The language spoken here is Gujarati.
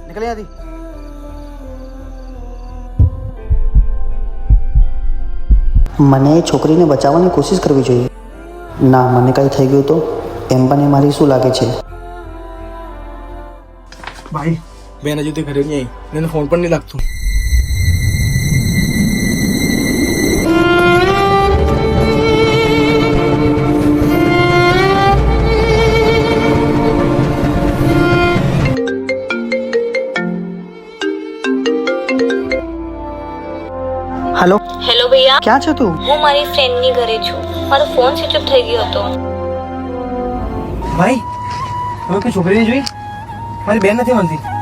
નીકળ અહીંયાથી. મને એ છોકરીને બચાવવાની કોશિશ કરવી જોઈએ. ના, મને કંઈ થઈ ગયું તો એમ પણ એ મારી શું લાગે છે? ભાઈ બેન હજુ તે ઘરે નહીં આવી, એને ફોન પણ નહીં લાગતું. હેલો હેલો ભૈયા, ક્યાં છે તું? હું મારી ફ્રેન્ડની ઘરે છું. મારો ફોન સ્વિચ ઓફ થઈ ગયો હતો. ભાઈ હવે કોઈ છોકરીને જોઈ? મારી બેન નથી મળતી.